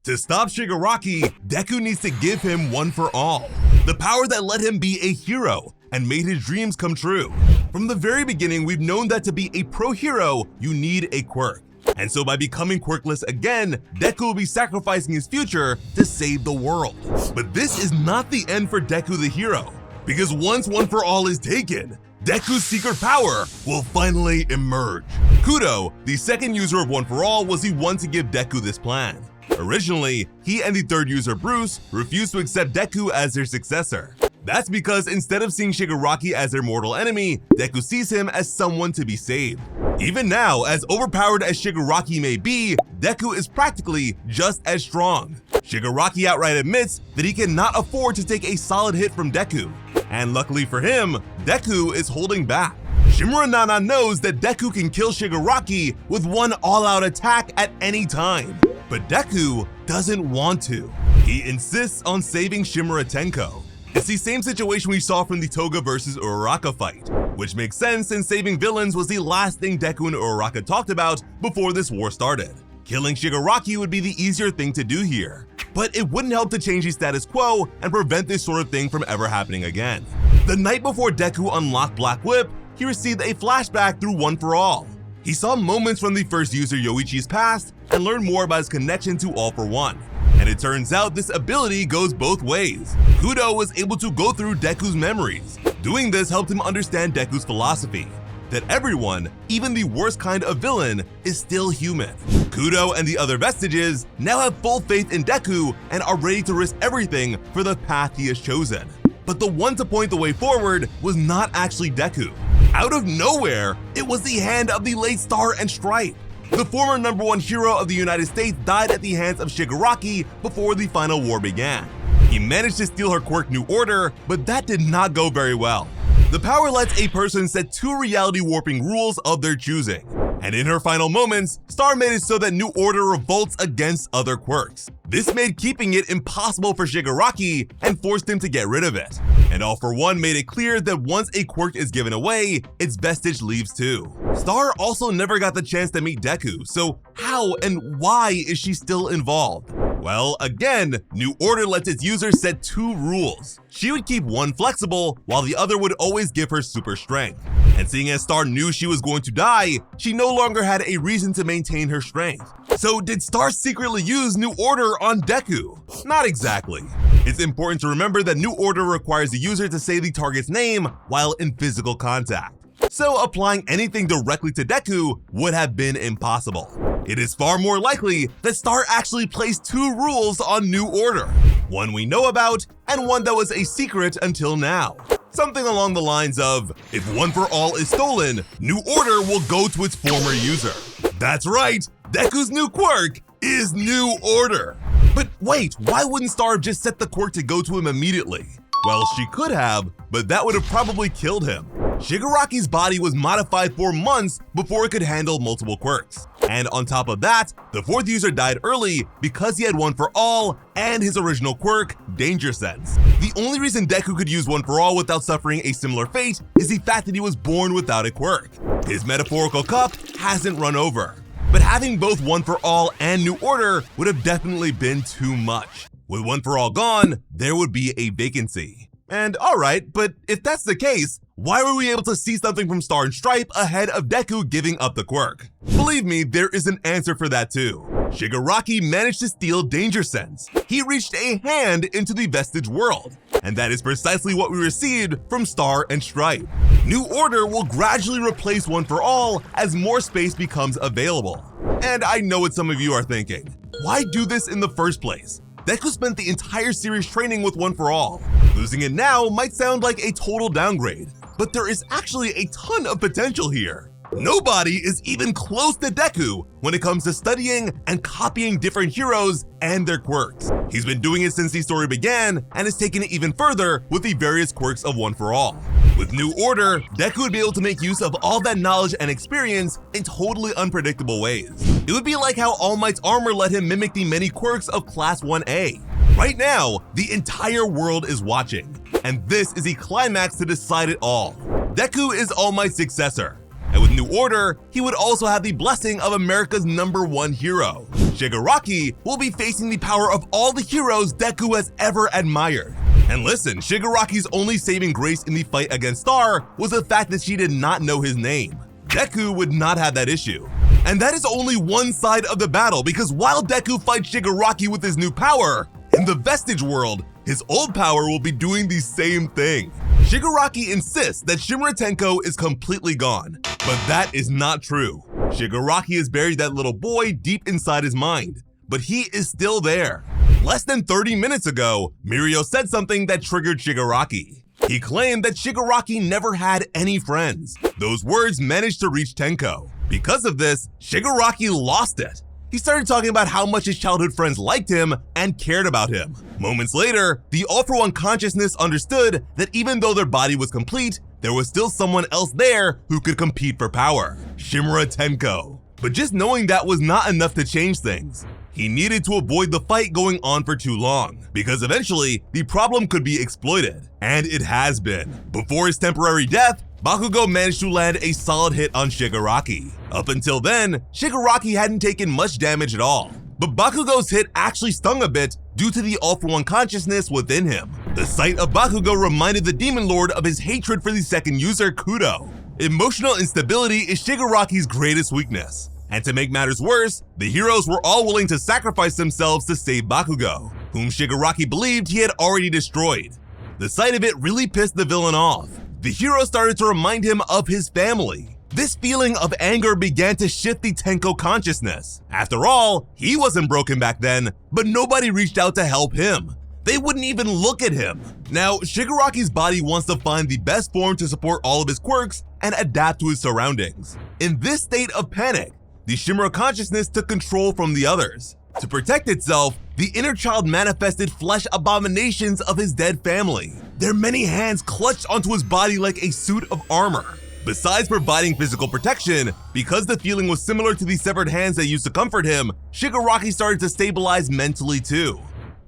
To stop Shigaraki, Deku needs to give him one for all, the power that let him be a hero and made his dreams come true. From the very beginning, we've known that to be a pro hero, you need a quirk. And so by becoming quirkless again, Deku will be sacrificing his future to save the world. But this is not the end for Deku the hero, because once one for all is taken, Deku's secret power will finally emerge. Kudo, the second user of One For All, was the one to give Deku this plan. Originally, he and the third user, Bruce, refused to accept Deku as their successor. That's because instead of seeing Shigaraki as their mortal enemy, Deku sees him as someone to be saved. Even now, as overpowered as Shigaraki may be, Deku is practically just as strong. Shigaraki outright admits that he cannot afford to take a solid hit from Deku. And luckily for him, Deku is holding back. Shimura Nana knows that Deku can kill Shigaraki with one all-out attack at any time. But Deku doesn't want to. He insists on saving Shimura Tenko. It's the same situation we saw from the Toga vs Uraraka fight, which makes sense since saving villains was the last thing Deku and Uraraka talked about before this war started. Killing Shigaraki would be the easier thing to do here, but it wouldn't help to change the status quo and prevent this sort of thing from ever happening again. The night before Deku unlocked Black Whip, he received a flashback through One For All. He saw moments from the first user Yoichi's past and learned more about his connection to All For One. And it turns out this ability goes both ways. Kudo was able to go through Deku's memories. Doing this helped him understand Deku's philosophy, that everyone, even the worst kind of villain, is still human. Kudo and the other vestiges now have full faith in Deku and are ready to risk everything for the path he has chosen. But the one to point the way forward was not actually Deku. Out of nowhere, it was the hand of the late Star and Stripe. The former #1 hero of the United States died at the hands of Shigaraki before the final war began. He managed to steal her quirk New Order, but that did not go very well. The power lets a person set 2 reality warping rules of their choosing. And in her final moments, Star made it so that New Order revolts against other quirks. This made keeping it impossible for Shigaraki and forced him to get rid of it. And All For One made it clear that once a quirk is given away, its vestige leaves too. Star also never got the chance to meet Deku, so how and why is she still involved? Well, again, New Order lets its users set 2 rules. She would keep one flexible, while the other would always give her super strength. And seeing as Star knew she was going to die, she no longer had a reason to maintain her strength. So did Star secretly use New Order on Deku? Not exactly. It's important to remember that New Order requires the user to say the target's name while in physical contact. So applying anything directly to Deku would have been impossible. It is far more likely that Star actually placed 2 rules on New Order, one we know about and one that was a secret until now. Something along the lines of, if One For All is stolen, New Order will go to its former user. That's right, Deku's new quirk is New Order. But wait, why wouldn't Star have just set the quirk to go to him immediately? Well, she could have, but that would have probably killed him. Shigaraki's body was modified for months before it could handle multiple quirks. And on top of that, the 4th user died early because he had One For All and his original quirk, Danger Sense. The only reason Deku could use One For All without suffering a similar fate is the fact that he was born without a quirk. His metaphorical cup hasn't run over. But having both One For All and New Order would have definitely been too much. With One For All gone, there would be a vacancy. And alright, but if that's the case, why were we able to see something from Star and Stripe ahead of Deku giving up the quirk? Believe me, there is an answer for that too. Shigaraki managed to steal Danger Sense. He reached a hand into the vestige world. And that is precisely what we received from Star and Stripe. New Order will gradually replace One For All as more space becomes available. And I know what some of you are thinking. Why do this in the first place? Deku spent the entire series training with One For All. Losing it now might sound like a total downgrade, but there is actually a ton of potential here. Nobody is even close to Deku when it comes to studying and copying different heroes and their quirks. He's been doing it since the story began and has taken it even further with the various quirks of One For All. With New Order, Deku would be able to make use of all that knowledge and experience in totally unpredictable ways. It would be like how All Might's armor let him mimic the many quirks of Class 1A. Right now, the entire world is watching, and this is the climax to decide it all. Deku is All Might's successor, and with New Order, he would also have the blessing of America's #1 hero. Shigaraki will be facing the power of all the heroes Deku has ever admired. And listen, Shigaraki's only saving grace in the fight against Star was the fact that she did not know his name. Deku would not have that issue. And that is only one side of the battle, because while Deku fights Shigaraki with his new power, in the Vestige world, his old power will be doing the same thing. Shigaraki insists that Shimura Tenko is completely gone, but that is not true. Shigaraki has buried that little boy deep inside his mind, but he is still there. Less than 30 minutes ago, Mirio said something that triggered Shigaraki. He claimed that Shigaraki never had any friends. Those words managed to reach Tenko. Because of this, Shigaraki lost it. He started talking about how much his childhood friends liked him and cared about him. Moments later, the All for One consciousness understood that even though their body was complete, there was still someone else there who could compete for power, Shimura Tenko. But just knowing that was not enough to change things. He needed to avoid the fight going on for too long, because eventually the problem could be exploited, and it has been. Before his temporary death, Bakugo managed to land a solid hit on Shigaraki. Up until then, Shigaraki hadn't taken much damage at all, but Bakugo's hit actually stung a bit due to the All for One consciousness within him. The sight of Bakugo reminded the Demon Lord of his hatred for the second user, Kudo. Emotional instability is Shigaraki's greatest weakness. And to make matters worse, the heroes were all willing to sacrifice themselves to save Bakugo, whom Shigaraki believed he had already destroyed. The sight of it really pissed the villain off. The hero started to remind him of his family. This feeling of anger began to shift the Tenko consciousness. After all, he wasn't broken back then, but nobody reached out to help him. They wouldn't even look at him. Now, Shigaraki's body wants to find the best form to support all of his quirks and adapt to his surroundings. In this state of panic, the Shimura consciousness took control from the others. To protect itself, the inner child manifested flesh abominations of his dead family. Their many hands clutched onto his body like a suit of armor. Besides providing physical protection, because the feeling was similar to the severed hands that used to comfort him, Shigaraki started to stabilize mentally too.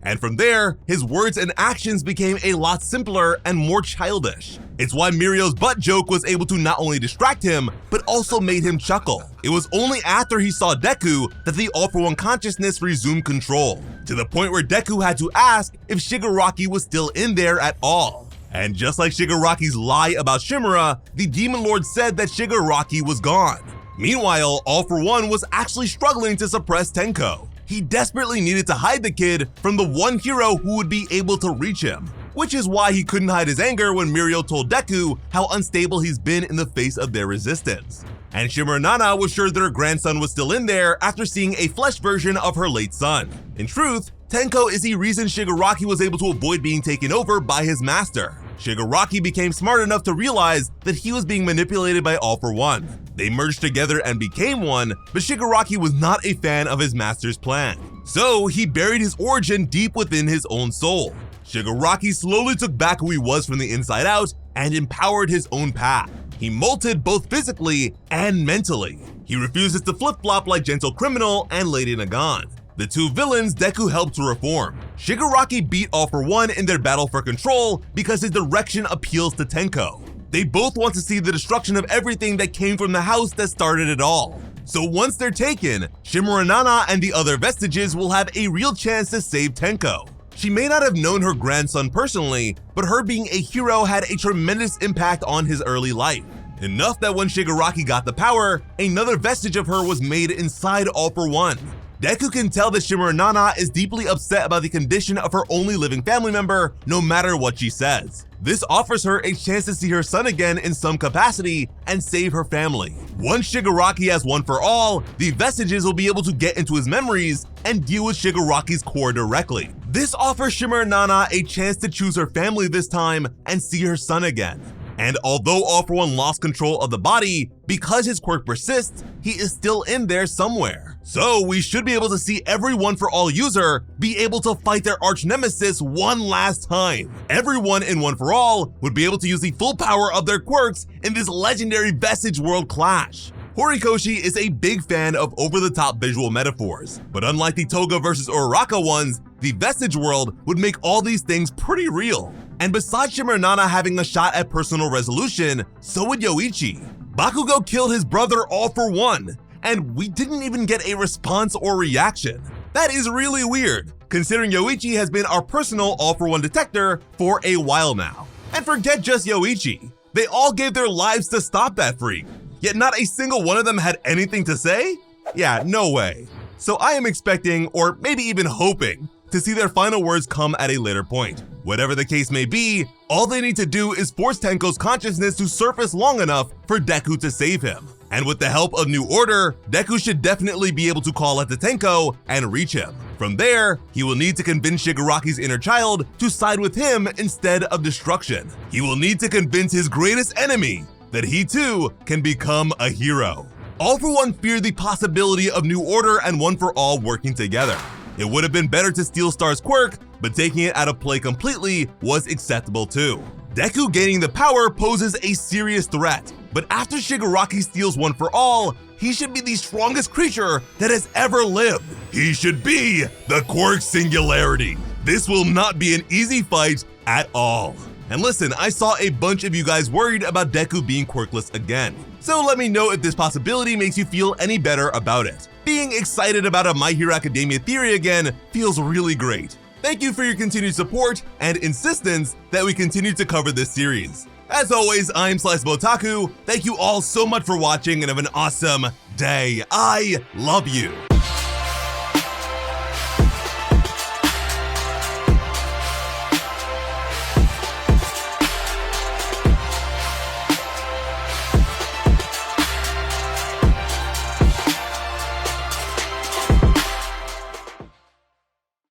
And from there, his words and actions became a lot simpler and more childish. It's why Mirio's butt joke was able to not only distract him, but also made him chuckle. It was only after he saw Deku that the All for One consciousness resumed control, to the point where Deku had to ask if Shigaraki was still in there at all. And just like Shigaraki's lie about Shimura, the Demon Lord said that Shigaraki was gone. Meanwhile, All for One was actually struggling to suppress Tenko. He desperately needed to hide the kid from the one hero who would be able to reach him, which is why he couldn't hide his anger when Mirio told Deku how unstable he's been in the face of their resistance. And Shimura Nana was sure that her grandson was still in there after seeing a flesh version of her late son. In truth, Tenko is the reason Shigaraki was able to avoid being taken over by his master. Shigaraki became smart enough to realize that he was being manipulated by All for One. They merged together and became one, but Shigaraki was not a fan of his master's plan. So he buried his origin deep within his own soul. Shigaraki slowly took back who he was from the inside out and empowered his own path. He molted both physically and mentally. He refuses to flip-flop like Gentle Criminal and Lady Nagan. The two villains Deku helped to reform. Shigaraki beat All for One in their battle for control because his direction appeals to Tenko. They both want to see the destruction of everything that came from the house that started it all. So once they're taken, Shimura Nana and the other vestiges will have a real chance to save Tenko. She may not have known her grandson personally, but her being a hero had a tremendous impact on his early life. Enough that when Shigaraki got the power, another vestige of her was made inside All for One. Deku can tell that Shimura Nana is deeply upset about the condition of her only living family member, no matter what she says. This offers her a chance to see her son again in some capacity and save her family. Once Shigaraki has one for all, the vestiges will be able to get into his memories and deal with Shigaraki's core directly. This offers Shimura Nana a chance to choose her family this time and see her son again. And although All for One lost control of the body, because his quirk persists, he is still in there somewhere. So we should be able to see every One for All user be able to fight their arch nemesis one last time. Everyone in One for All would be able to use the full power of their quirks in this legendary vestige world clash. Horikoshi is a big fan of over-the-top visual metaphors, but unlike the Toga vs Uraraka ones, the vestige world would make all these things pretty real. And besides Shimura Nana having a shot at personal resolution, so would Yoichi. Bakugo killed his brother All for One, and we didn't even get a response or reaction. That is really weird, considering Yoichi has been our personal all-for-one detector for a while now. And forget just Yoichi, they all gave their lives to stop that freak, yet not a single one of them had anything to say? Yeah, no way. So I am expecting, or maybe even hoping, to see their final words come at a later point. Whatever the case may be, all they need to do is force Tenko's consciousness to surface long enough for Deku to save him. And with the help of New Order, Deku should definitely be able to call out to Tenko and reach him. From there, he will need to convince Shigaraki's inner child to side with him instead of destruction. He will need to convince his greatest enemy that he too can become a hero. All for One feared the possibility of New Order and One for All working together. It would have been better to steal Star's quirk, but taking it out of play completely was acceptable too. Deku gaining the power poses a serious threat, but after Shigaraki steals One for All, he should be the strongest creature that has ever lived. He should be the Quirk Singularity. This will not be an easy fight at all. And listen, I saw a bunch of you guys worried about Deku being quirkless again. So let me know if this possibility makes you feel any better about it. Being excited about a My Hero Academia theory again feels really great. Thank you for your continued support and insistence that we continue to cover this series. As always, I'm Sliceable Otaku. Thank you all so much for watching and have an awesome day. I love you.